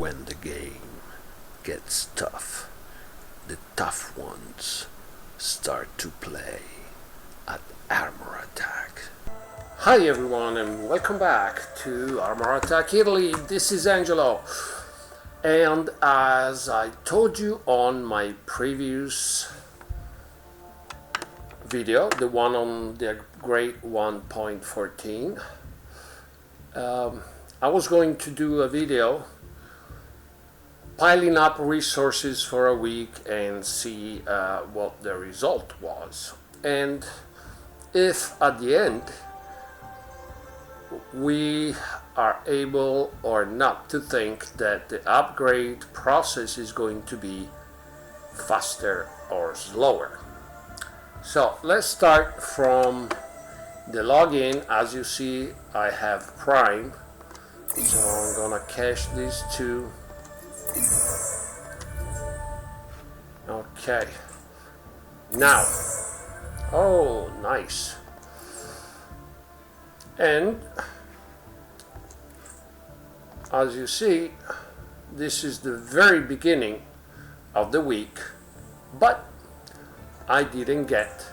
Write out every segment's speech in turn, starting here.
When the game gets tough, the tough ones start to play at Armor Attack. Hi everyone and welcome back to Armor Attack Italy. This is Angelo. And as I told you on my previous video, the one on the grade 1.14, I was going to do a video piling up resources for a week and see what the result was, and if at the end we are able or not to think that the upgrade process is going to be faster or slower. So let's start from the login. As you see, I have Prime, so I'm gonna cache these two. Okay, now, oh nice. And as you see, this is the very beginning of the week, but I didn't get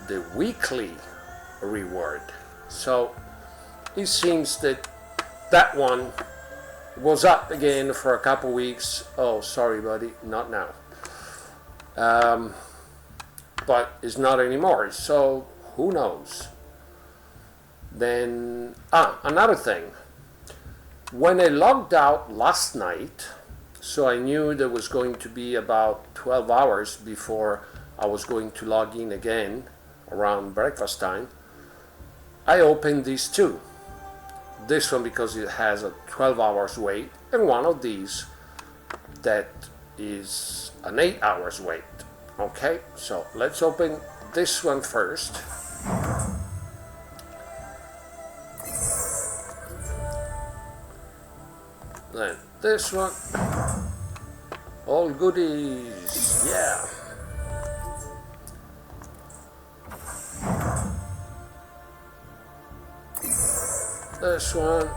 the weekly reward. So it seems that that one was up again for a couple weeks. Oh, sorry buddy, not now. But it's not anymore, so who knows. Then, another thing. When I logged out last night, so I knew there was going to be about 12 hours before I was going to log in again around breakfast time, I opened these two. This one because it has a 12 hours wait, and one of these that is an 8 hours wait. Okay, so let's open this one first. Then this one, all goodies, yeah. This one,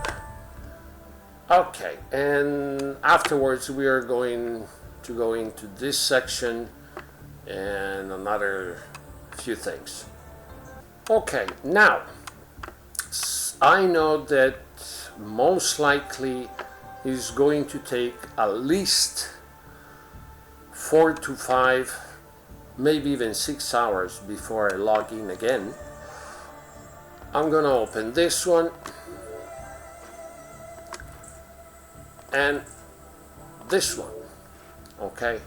okay, and afterwards we are going to go into this section and another few things. Okay, now I know that most likely is going to take at least 4 to 5, maybe even 6 hours before I log in again. I'm gonna open this one and this one. Okay,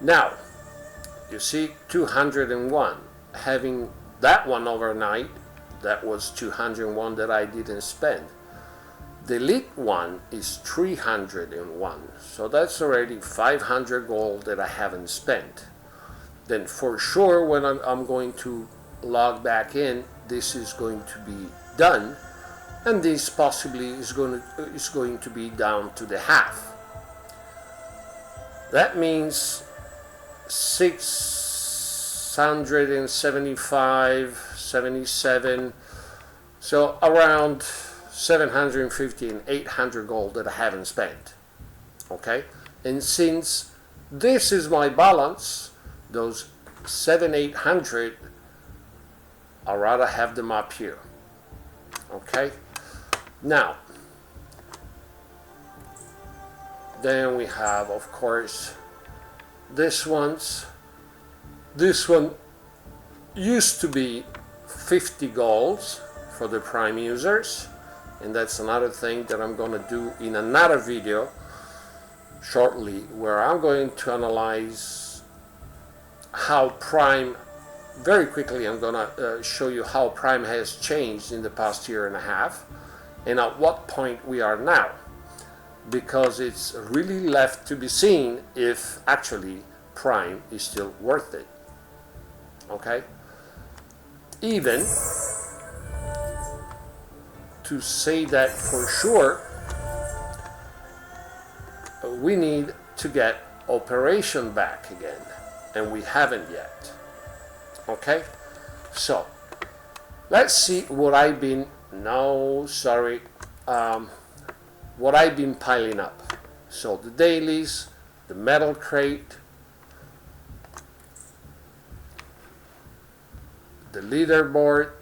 now you see 201. Having that one overnight, that was 201 that I didn't spend. The elite one is 301, so that's already 500 gold that I haven't spent. Then for sure when I'm going to log back in, this is going to be done, and this possibly is going to be down to the half. That means 675, 77, so around 750 and 800 gold that I haven't spent. Okay, and since this is my balance, those 800, I'd rather have them up here. Okay, now then we have, of course, this one used to be 50 golds for the Prime users, and that's another thing that I'm going to do in another video shortly, where I'm going to analyze how Prime, very quickly I'm going to show you how Prime has changed in the past year and a half and at what point we are now, because it's really left to be seen if actually Prime is still worth it. Okay, even to say that for sure, we need to get Operation back again, and we haven't yet. Okay, so let's see what I've been, no, sorry, what I've been piling up. So the dailies, the metal crate, the leaderboard,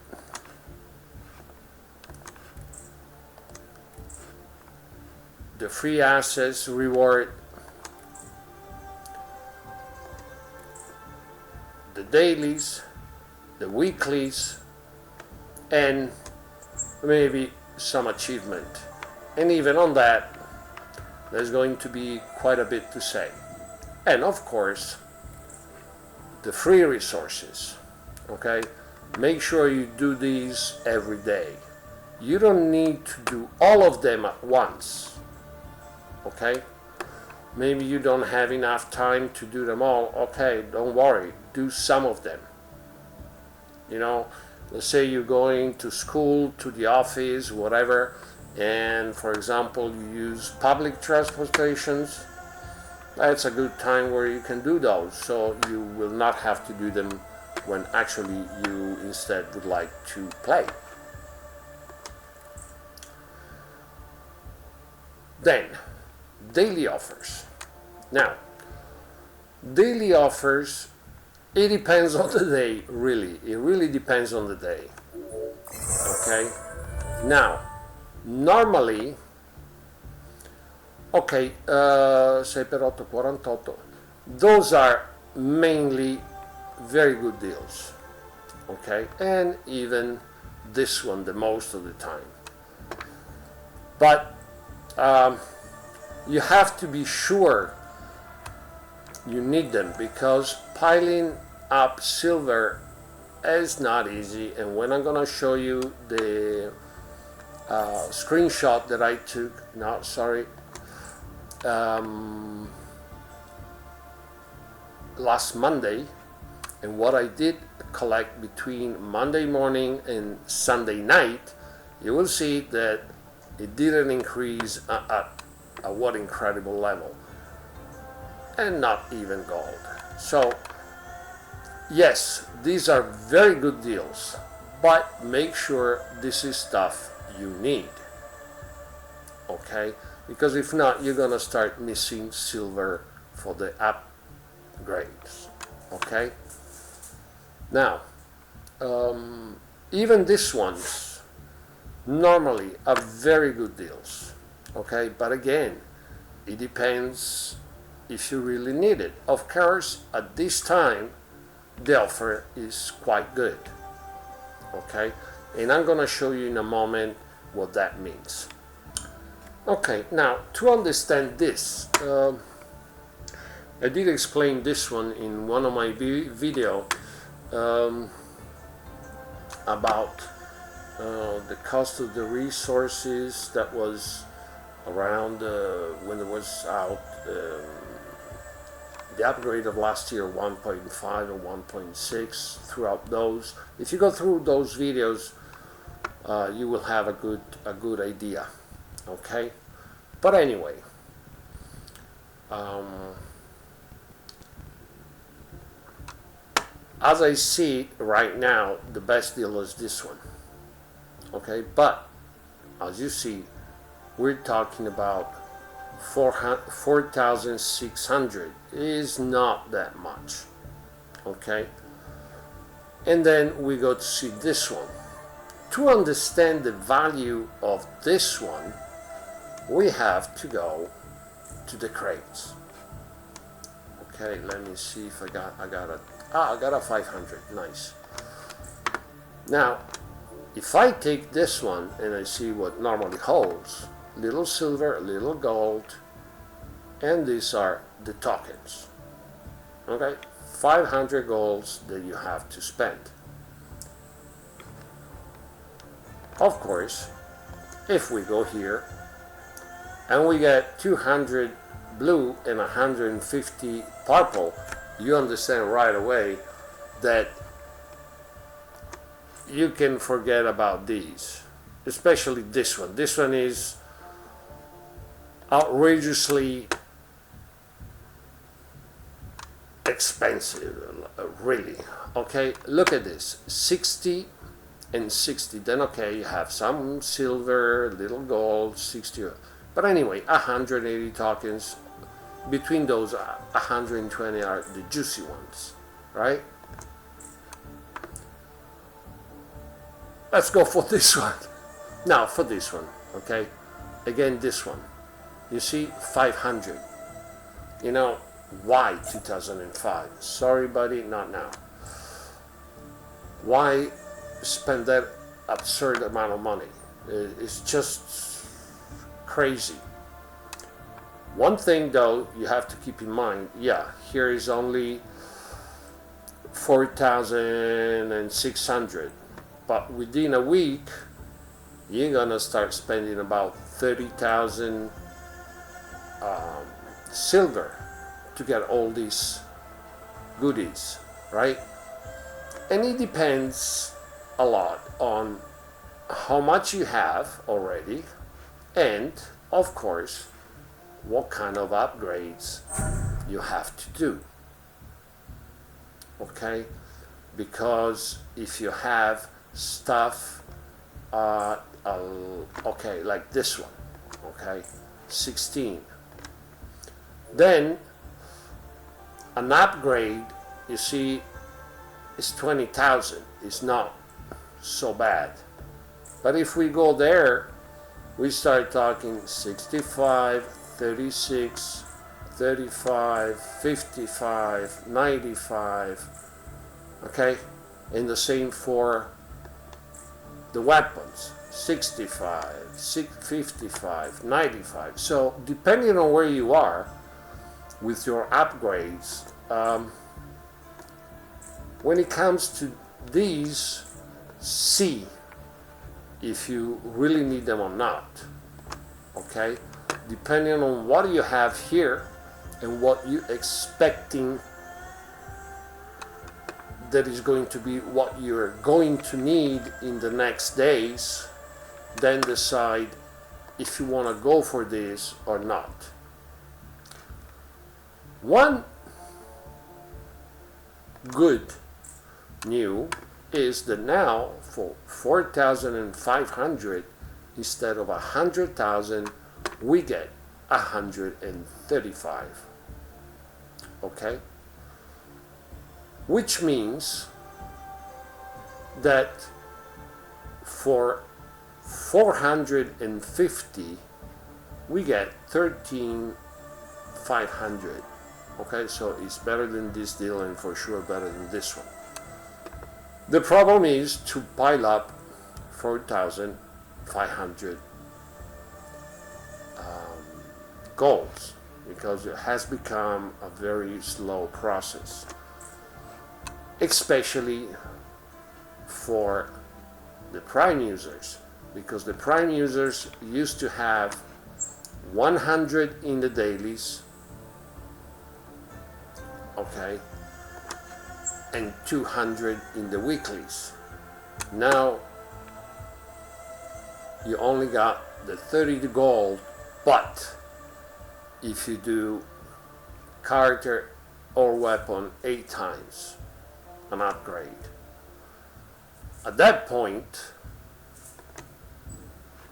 the free access reward, the dailies, the weeklies, and maybe some achievement. And even on that, there's going to be quite a bit to say. And of course, the free resources, okay? Make sure you do these every day. You don't need to do all of them at once, okay? Maybe you don't have enough time to do them all. Okay, don't worry, do some of them. You know, let's say you're going to school, to the office, whatever, and for example, you use public transportations. That's a good time where you can do those, so you will not have to do them when actually you instead would like to play. Then, daily offers. Now, daily offers, it depends on the day, really. It really depends on the day. Okay? Now, normally, okay, 6 per 8, 48. Those are mainly very good deals. Okay? And even this one, the most of the time. But you have to be sure you need them, because piling up silver is not easy. And when I'm gonna show you the screenshot that I took, last Monday, and what I did collect between Monday morning and Sunday night, you will see that it didn't increase at what incredible level, and not even gold. So yes, these are very good deals, but make sure this is stuff you need, okay? Because if not, you're gonna start missing silver for the upgrades, okay? Now, even these ones normally are very good deals, okay? But again, it depends if you really need it. Of course, at this time, the offer is quite good, okay? And I'm gonna show you in a moment what that means. Okay, now to understand this, I did explain this one in one of my video about the cost of the resources that was around when it was out, the upgrade of last year, 1.5 and 1.6, throughout those. If you go through those videos, you will have a good idea, okay? But anyway, as I see right now, the best deal is this one, okay? But as you see, we're talking about 4,600 is not that much, okay? And then we go to see this one. To understand the value of this one, we have to go to the crates. Okay, let me see if I got a 500, nice. Now, if I take this one and I see what normally holds, little silver, little gold, and these are the tokens, okay? 500 golds that you have to spend. Of course, if we go here and we get 200 blue and 150 purple, you understand right away that you can forget about these, especially this one. This one is outrageously expensive, really. Okay, look at this, 60 and 60. Then okay, you have some silver, little gold, 60. But anyway, 180 tokens. Between those 120 are the juicy ones, right? Let's go for this one. Now for this one, okay? Again, this one. You see, 500. You know, why 2005? Sorry, buddy, not now. Why spend that absurd amount of money? It's just crazy. One thing though you have to keep in mind, yeah, here is only 4,600, but within a week you're gonna start spending about 30,000 silver to get all these goodies, right? And it depends a lot on how much you have already, and of course what kind of upgrades you have to do, okay? Because if you have stuff okay, like this one, okay, 16, then an upgrade, you see, is 20,000. It's not so bad. But if we go there, we start talking 65, 36, 35, 55, 95, okay? And the same for the weapons, 65, 55, 95. So depending on where you are with your upgrades, when it comes to these, see if you really need them or not, okay? Depending on what you have here and what you're expecting that is going to be what you're going to need in the next days, then decide if you want to go for this or not. One good new is that now for 4,500 instead of 100,000 we get 135, okay? Which means that for 450 we get 13,500, okay? So it's better than this deal and for sure better than this one. The problem is to pile up 4,500 goals, because it has become a very slow process, especially for the Prime users, because the Prime users used to have 100 in the dailies, okay, and 200 in the weeklies. Now you only got the 30 gold, but if you do character or weapon 8 times an upgrade, at that point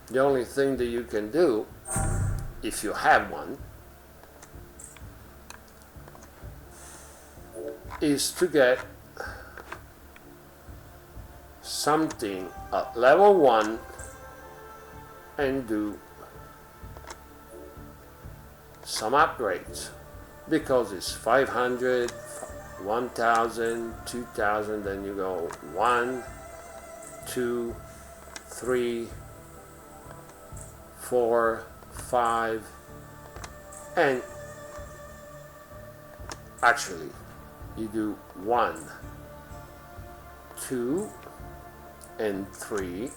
the only thing that you can do, if you have one, is to get something at level 1 and do some upgrades, because it's 500, 1,000, 2,000, then you go 1, 2, 3, 4, 5, and actually you do 1, 2, and 3,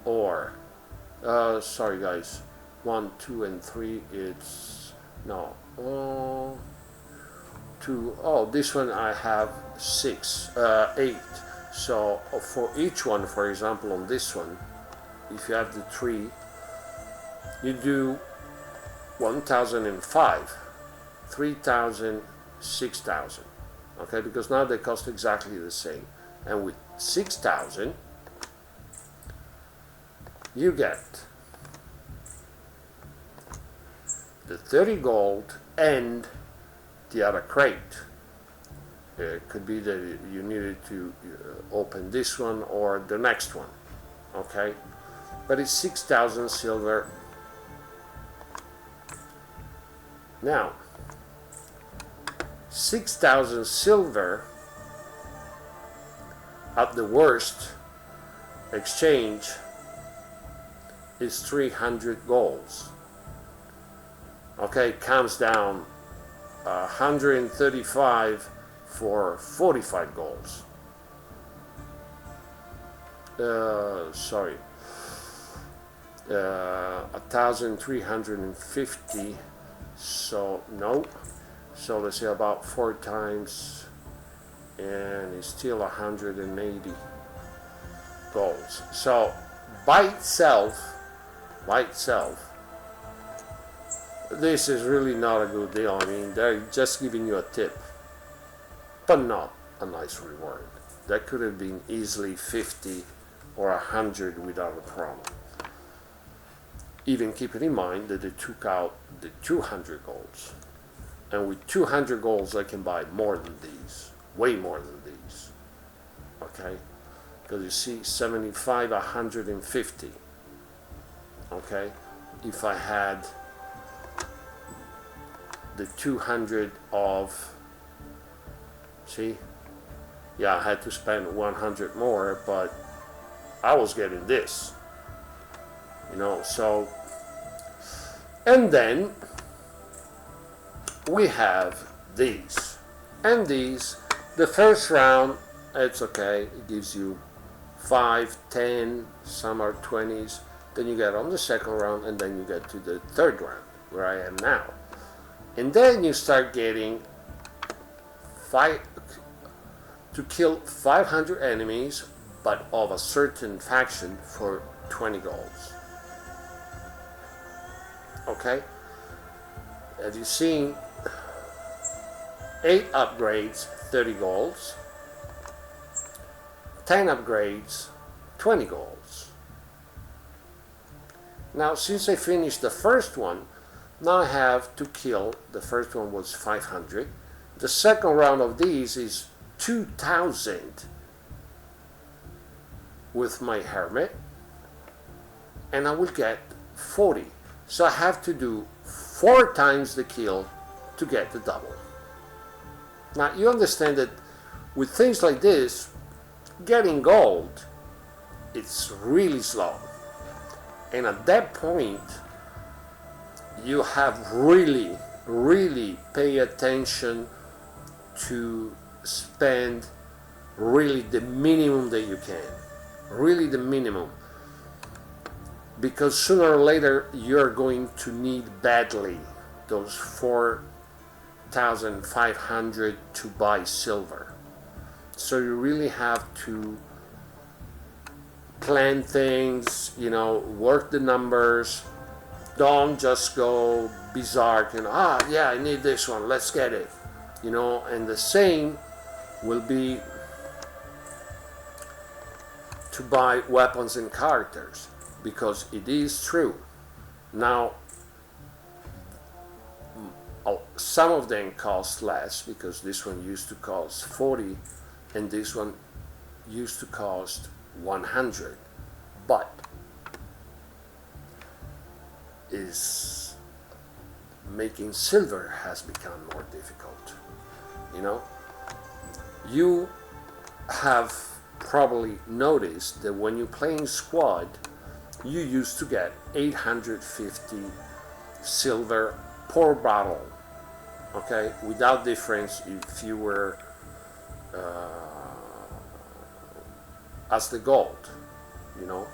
or sorry guys, 1, 2, and 3, it's no, 2, oh, this one I have 6, 8. So for each one, for example, on this one, if you have the 3, you do 1,005, 3,000, 6,000, okay, because now they cost exactly the same. And with 6,000 you get the 30 gold and the other crate. It could be that you needed to open this one or the next one, okay? But it's 6,000 silver. Now, 6,000 silver at the worst exchange is 300 golds. Okay, comes down 135 for 45 golds. Sorry, 1,350. So no. So let's say about 4 times, and it's still 180 golds. So by itself, this is really not a good deal. I mean, they're just giving you a tip, but not a nice reward. That could have been easily 50 or 100 without a problem. Even keeping in mind that they took out the 200 golds. And with 200 golds, I can buy more than these, way more than these. Okay? Because you see, 75, 150. Okay? If I had the 200 of, see? Yeah, I had to spend 100 more, but I was getting this. You know, so, and then we have these, and these, the first round, it's okay, it gives you 5, 10, some are 20s, then you get on the second round, and then you get to the third round, where I am now. And then you start getting to kill 500 enemies, but of a certain faction for 20 golds. Okay? As you've seen, 8 upgrades, 30 golds. 10 upgrades, 20 golds. Now, since I finished the first one, now I have to kill, the first one was 500. The second round of these is 2,000 with my hermit, and I will get 40. So I have to do 4 times the kill to get the double. Now you understand that with things like this, getting gold, it's really slow. And at that point, you have really pay attention to spend really the minimum that you can. Really the minimum. Because sooner or later, you're going to need badly those 4,500 to buy silver. So you really have to plan things, you know, work the numbers. Don't just go bizarre and, yeah, I need this one, let's get it. You know, and the same will be to buy weapons and characters, because it is true. Now, some of them cost less, because this one used to cost 40 and this one used to cost 100, but is making silver has become more difficult. You know, you have probably noticed that when you're playing squad, you used to get 850 silver per battle, okay, without difference if you were as the gold, you know.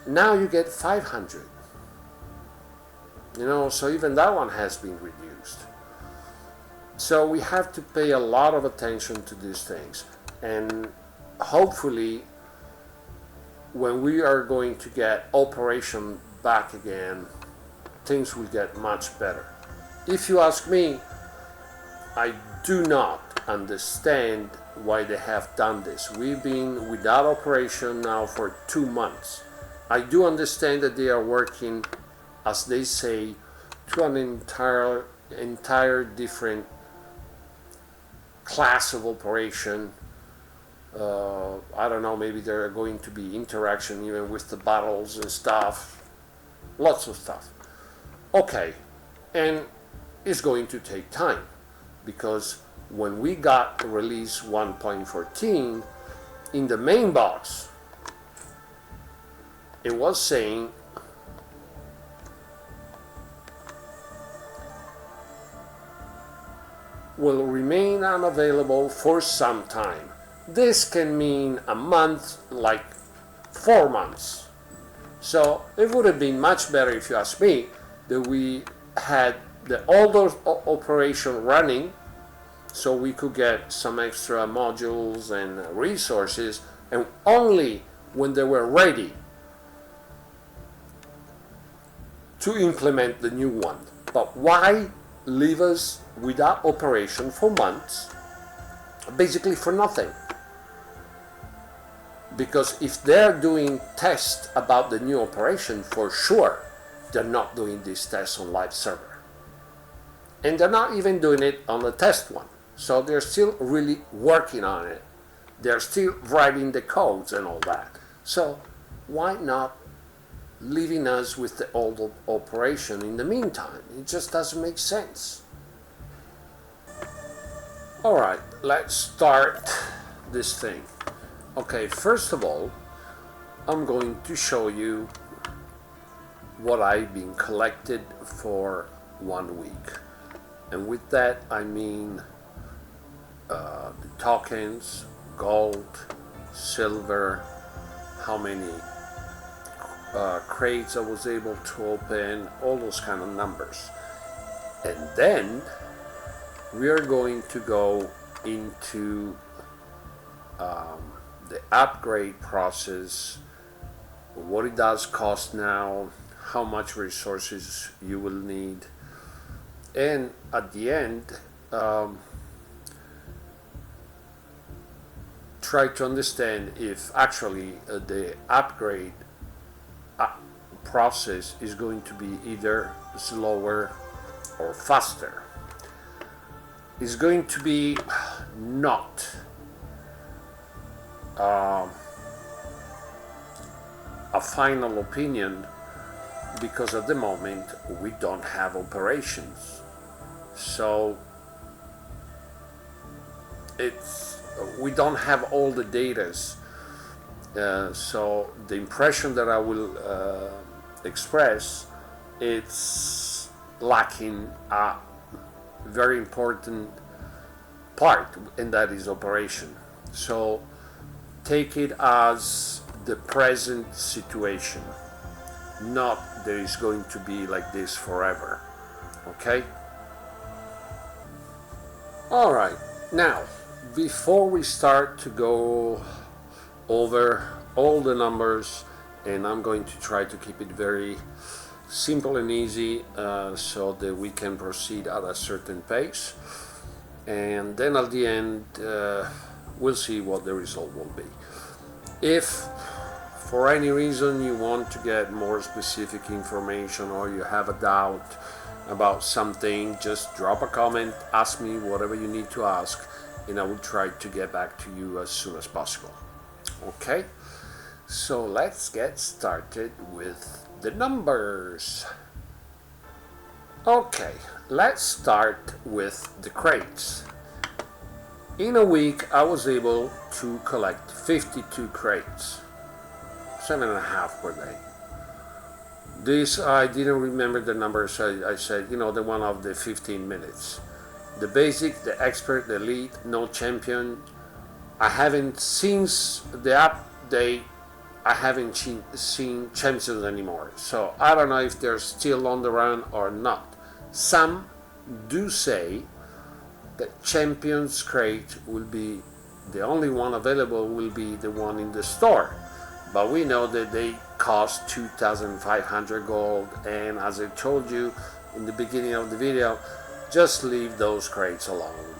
Now you get 500, you know, so even that one has been reduced. So we have to pay a lot of attention to these things, and hopefully when we are going to get Operation back again, things will get much better. If you ask me, I do not understand why they have done this. We've been without Operation now for 2 months. I do understand that they are working, as they say, to an entire different class of operation. I don't know, maybe there are going to be interaction even with the battles and stuff, lots of stuff. Okay, and it's going to take time, because when we got release 1.14, in the main box, it was saying will remain unavailable for some time. This can mean a month, like 4 months. So it would have been much better, if you ask me, that we had the older operation running, so we could get some extra modules and resources, and only when they were ready to implement the new one. But why leave us without operation for months, basically for nothing? Because if they're doing tests about the new operation, for sure they're not doing these tests on live server, and they're not even doing it on the test one. So they're still really working on it, they're still writing the codes and all that. So why not leaving us with the old operation in the meantime? It just doesn't make sense. All right, let's start this thing. Okay, first of all, I'm going to show you what I've been collected for 1 week. And with that, I mean the tokens, gold, silver, how many crates I was able to open, all those kind of numbers. And then we are going to go into the upgrade process, what it does cost now, how much resources you will need, and at the end try to understand if actually the upgrade process is going to be either slower or faster. It's going to be not a final opinion, because at the moment we don't have operations, so we don't have all the data. So the impression that I will express, it's lacking a very important part, and that is operation. So take it as the present situation, not that it's going to be like this forever. Okay? All right, now before we start to go over all the numbers, and I'm going to try to keep it very simple and easy so that we can proceed at a certain pace, and then at the end we'll see what the result will be. If for any reason you want to get more specific information, or you have a doubt about something, just drop a comment, ask me whatever you need to ask, and I will try to get back to you as soon as possible. Okay, so let's get started with the numbers. Okay, let's start with the crates. In a week I was able to collect 52 crates, 7.5 per day. This, I didn't remember the numbers. I said, you know, the one of the 15 minutes. The basic, the expert, the elite, no champion. I haven't, since the update, I haven't seen champions anymore. So I don't know if they're still on the run or not. Some do say that champions crate will be the only one available, will be the one in the store. But we know that they cost 2,500 gold, and as I told you in the beginning of the video, just leave those crates alone.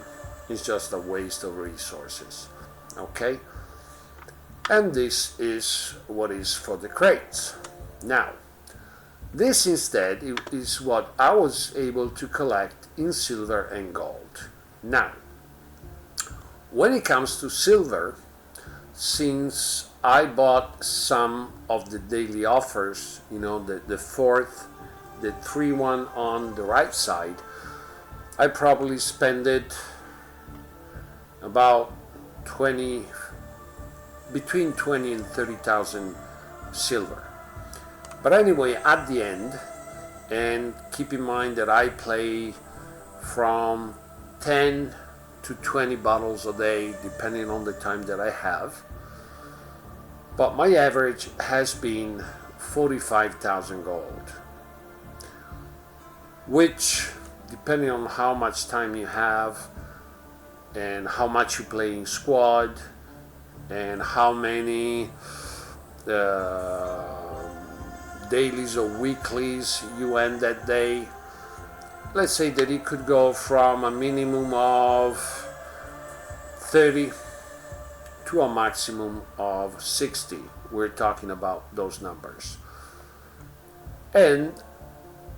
It's just a waste of resources. Okay? And this is what is for the crates. Now, This instead is what I was able to collect in silver and gold. Now, when it comes to silver, since I bought some of the daily offers, you know, the 3-1 on the right side, I probably spent it about between 20 and 30,000 silver. But anyway, at the end, and keep in mind that I play from 10 to 20 bottles a day, depending on the time that I have. But my average has been 45,000 gold, which, depending on how much time you have and how much you play in squad and how many dailies or weeklies you end that day, let's say that it could go from a minimum of 30 to a maximum of 60. We're talking about those numbers. And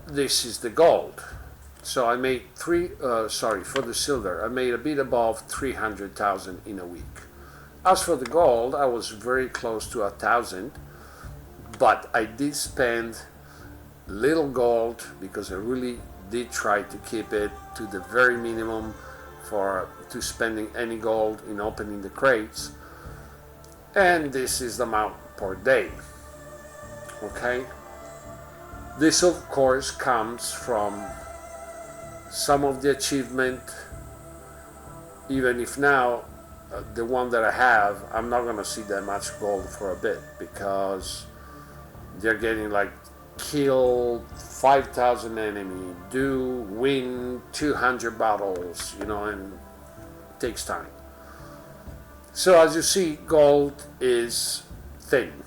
this is the gold. So I made for the silver, I made a bit above 300,000 in a week. As for the gold, I was very close to 1,000, but I did spend little gold because I really did try to keep it to the very minimum to spending any gold in opening the crates. And this is the amount per day. Okay? This of course comes from some of the achievement, even if now the one that I have, I'm not going to see that much gold for a bit, because they're getting like kill 5,000 enemy, win 200 battles, you know, and it takes time. So as you see, gold is thin,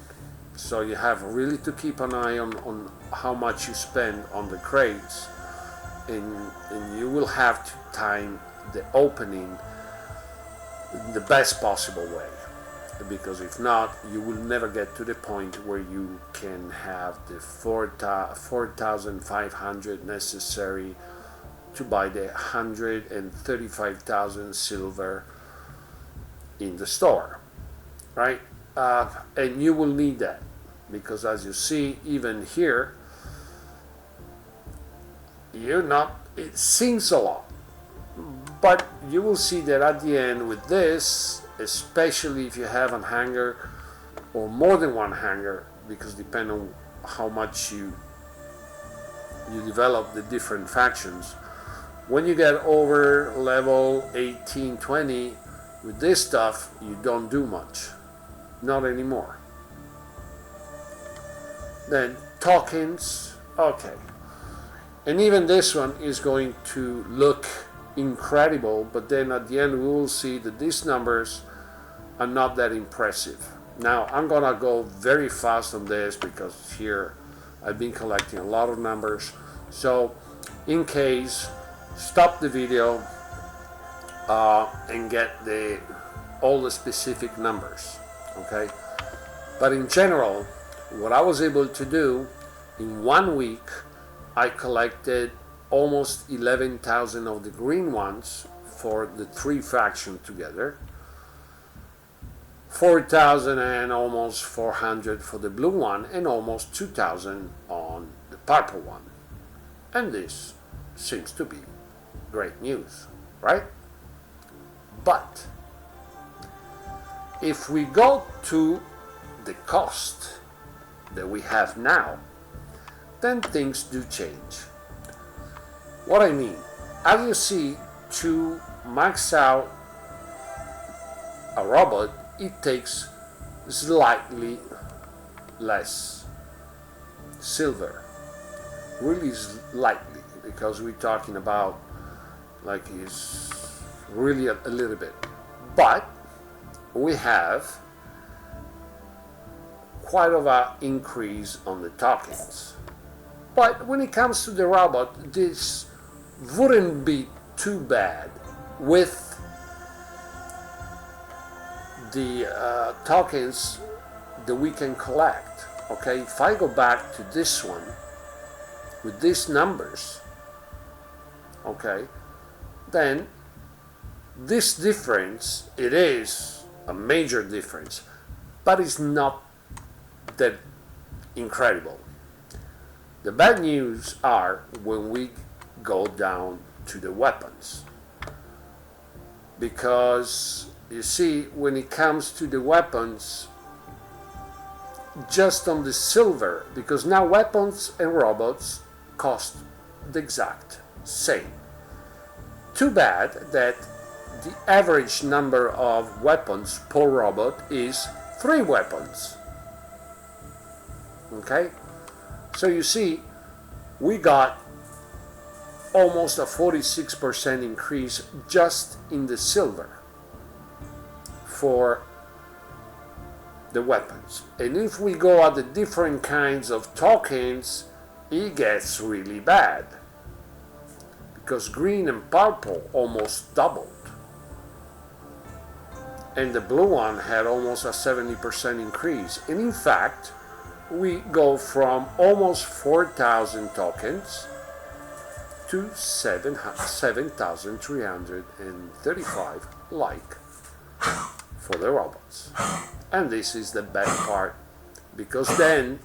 so you have really to keep an eye on how much you spend on the crates, and you will have to time the opening the best possible way, because if not, you will never get to the point where you can have the 4,500 necessary to buy the 135,000 silver in the store, right? And you will need that, because as you see, even here, it seems a lot, but you will see that at the end with this, especially if you have a hanger or more than one hanger, because depending on how much you develop the different factions, when you get over level 18, 20, with this stuff, you don't do much. Not anymore. Then tokens, okay. And even this one is going to look incredible, but then at the end we will see that these numbers are not that impressive. Now I'm gonna go very fast on this because here I've been collecting a lot of numbers. So in case, stop the video and get all the specific numbers, okay? But in general, what I was able to do in 1 week, I collected almost 11,000 of the green ones for the 3 factions together, 4,000 and almost 400 for the blue one, and almost 2,000 on the purple one. And this seems to be great news, right? But if we go to the cost that we have now, then things do change. What I mean, as you see, to max out a robot, it takes slightly less silver, really slightly, because we're talking about like it's really a little bit, but we have quite of an increase on the tokens. But when it comes to the robot, this wouldn't be too bad with the tokens that we can collect. Okay, if I go back to this one, with these numbers, okay, then this difference, it is a major difference, but it's not that incredible. The bad news are when we go down to the weapons, because you see, when it comes to the weapons, just on the silver, because now weapons and robots cost the exact same. Too bad that the average number of weapons per robot is 3 weapons. Okay? So you see, we got almost a 46% increase just in the silver for the weapons. And if we go at the different kinds of tokens, it gets really bad, because green and purple almost doubled, and the blue one had almost a 70% increase. And in fact, we go from almost 4,000 tokens to 7,335 like for the robots. And this is the bad part, because then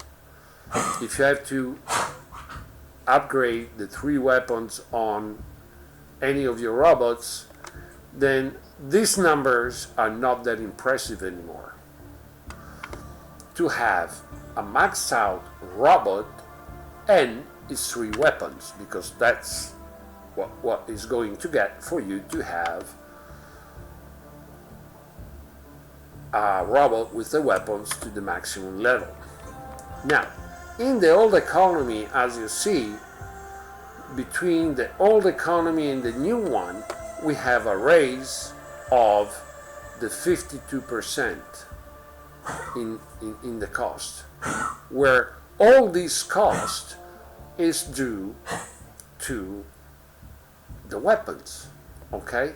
if you have to upgrade the 3 weapons on any of your robots, then these numbers are not that impressive anymore. To have a maxed out robot and its 3 weapons, because that's what is going to get for you to have a robot with the weapons to the maximum level. Now, in the old economy, as you see, between the old economy and the new one, we have a raise of the 52% in the cost, where all this cost is due to the weapons, okay?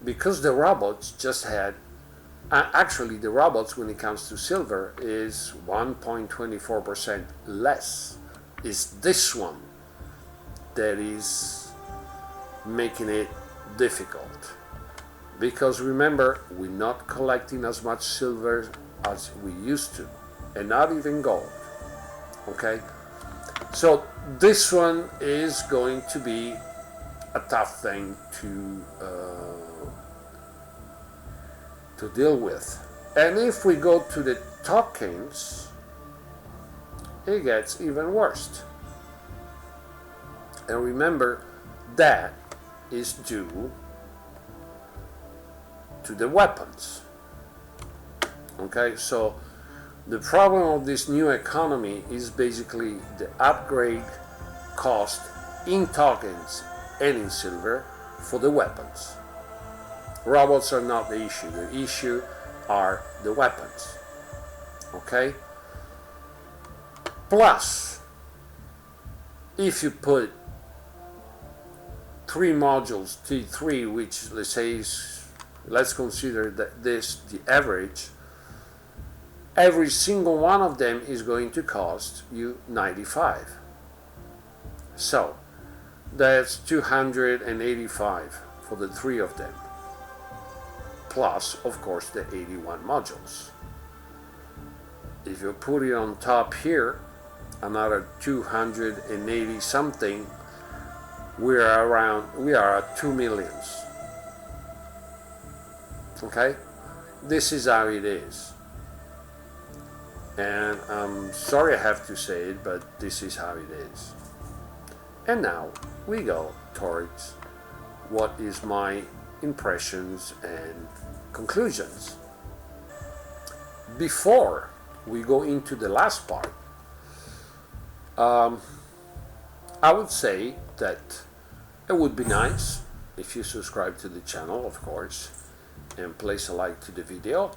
Because the robots just had, actually the robots, when it comes to silver, is 1.24% less. It's this one that is making it difficult, because remember, we're not collecting as much silver as we used to, and not even gold, okay? So this one is going to be a tough thing to deal with. And if we go to the tokens, it gets even worse. And remember, that is due to the weapons. Okay, so the problem of this new economy is basically the upgrade cost in tokens and in silver for the weapons. Robots are not the issue. The issue are the weapons. Okay? Plus, if you put 3 modules, T3, which let's say is, let's consider that this the average, every single one of them is going to cost you 95. So that's 285 for the 3 of them, plus of course the 81 modules. If you put it on top here, another 280 something, we are at 2 millions. Okay, this is how it is, and I'm sorry I have to say it, but this is how it is. And now we go towards what is my impressions and conclusions. Before we go into the last part, I would say that it would be nice if you subscribe to the channel, of course, and place a like to the video,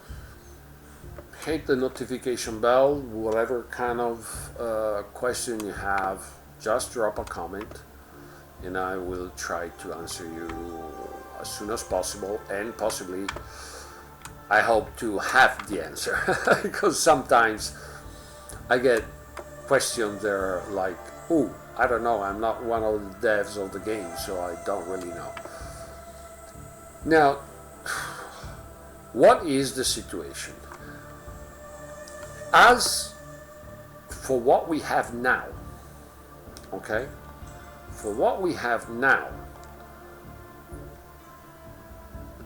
hit the notification bell, whatever kind of question you have, just drop a comment and I will try to answer you as soon as possible, and possibly I hope to have the answer because sometimes I get questions that are like, oh, I don't know, I'm not one of the devs of the game, so I don't really know. Now, what is the situation? As for what we have now, okay, for what we have now,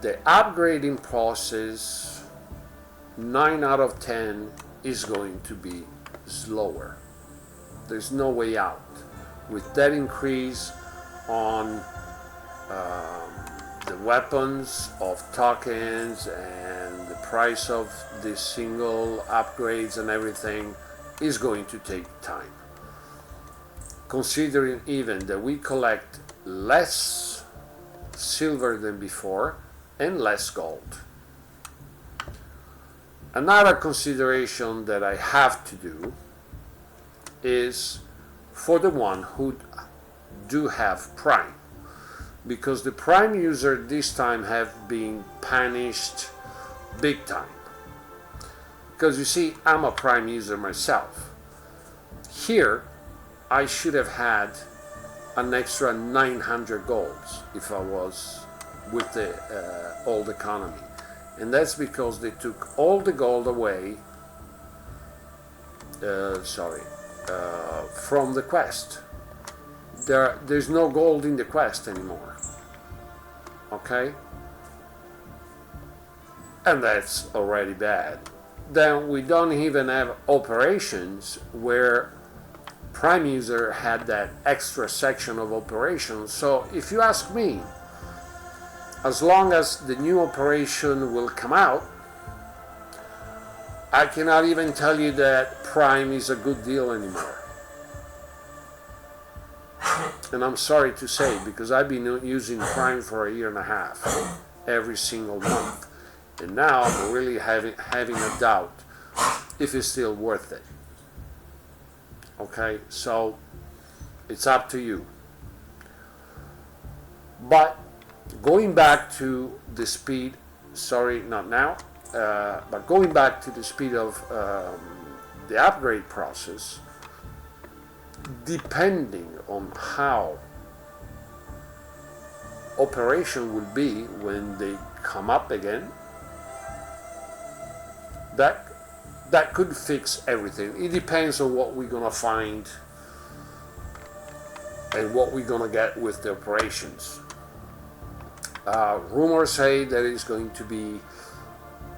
the upgrading process, 9 out of 10 is going to be slower. There's no way out. With that increase on the weapons of tokens and the price of the single upgrades and everything is going to take time. Considering even that we collect less silver than before and less gold. Another consideration that I have to do is for the one who do have Prime, because the Prime user this time have been punished big time. Because you see, I'm a Prime user myself. Here, I should have had an extra 900 golds if I was with the old economy. And that's because they took all the gold away, from the quest. There's no gold in the quest anymore. Okay? And that's already bad. Then we don't even have operations where Prime user had that extra section of operations. So if you ask me, as long as the new operation will come out, I cannot even tell you that Prime is a good deal anymore. And I'm sorry to say, because I've been using Prime for 1.5 years, every single month. And now I'm really having a doubt if it's still worth it. Okay, so it's up to you. But going back to the speed, sorry, not now, but going back to the speed of the upgrade process, depending on how operation will be when they come up again, that could fix everything. It depends on what we're gonna find and what we're gonna get with the operations. Rumors say that it's going to be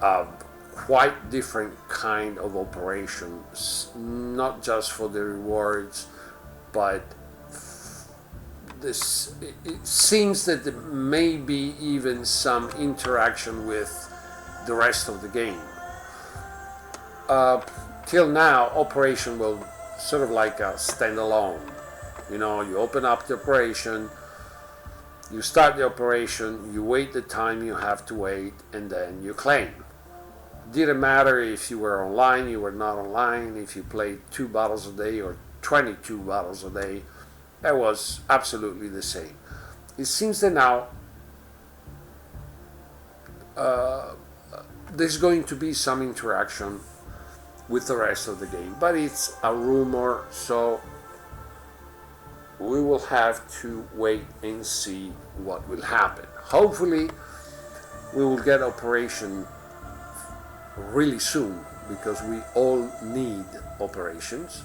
a quite different kind of operations, not just for the rewards, but it seems that there may be even some interaction with the rest of the game. Till now, operation will sort of like a standalone. You know, you open up the operation, you start the operation, you wait the time you have to wait, and then you claim. Didn't matter if you were online, you were not online, if you played 2 battles a day or 22 battles a day, that was absolutely the same. It seems that now there's going to be some interaction with the rest of the game, but it's a rumor, so we will have to wait and see what will happen. Hopefully we will get operation really soon, because we all need operations,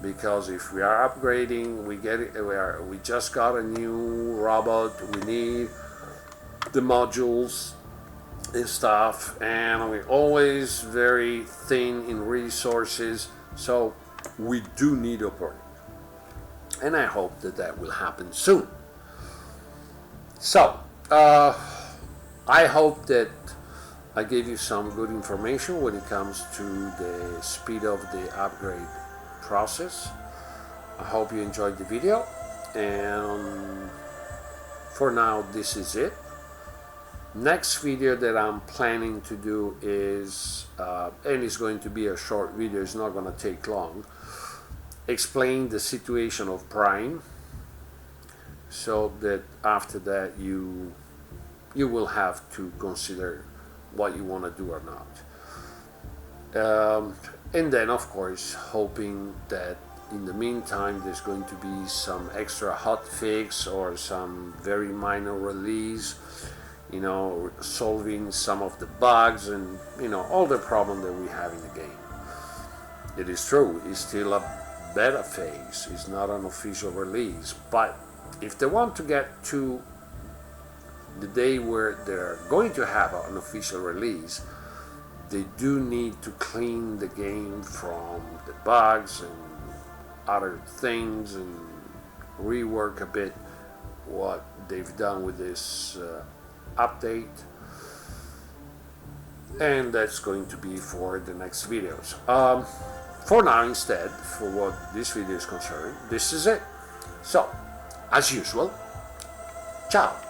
because if we are upgrading, we just got a new robot, we need the modules and stuff, and we're always very thin in resources, so we do need operating. And I hope that that will happen soon. So, I hope that I gave you some good information when it comes to the speed of the upgrade process. I hope you enjoyed the video, and for now this is it. Next video that I'm planning to do is, and it's going to be a short video, it's not going to take long, explain the situation of Prime, so that after that you will have to consider what you want to do or not. And then of course hoping that in the meantime there's going to be some extra hotfix or some very minor release, you know, solving some of the bugs and, you know, all the problems that we have in the game. It is true, it's still a beta phase, it's not an official release, but if they want to get to the day where they're going to have an official release, they do need to clean the game from the bugs and other things and rework a bit what they've done with this update, and that's going to be for the next videos. For now, instead, for what this video is concerned, this is it. So, as usual, ciao!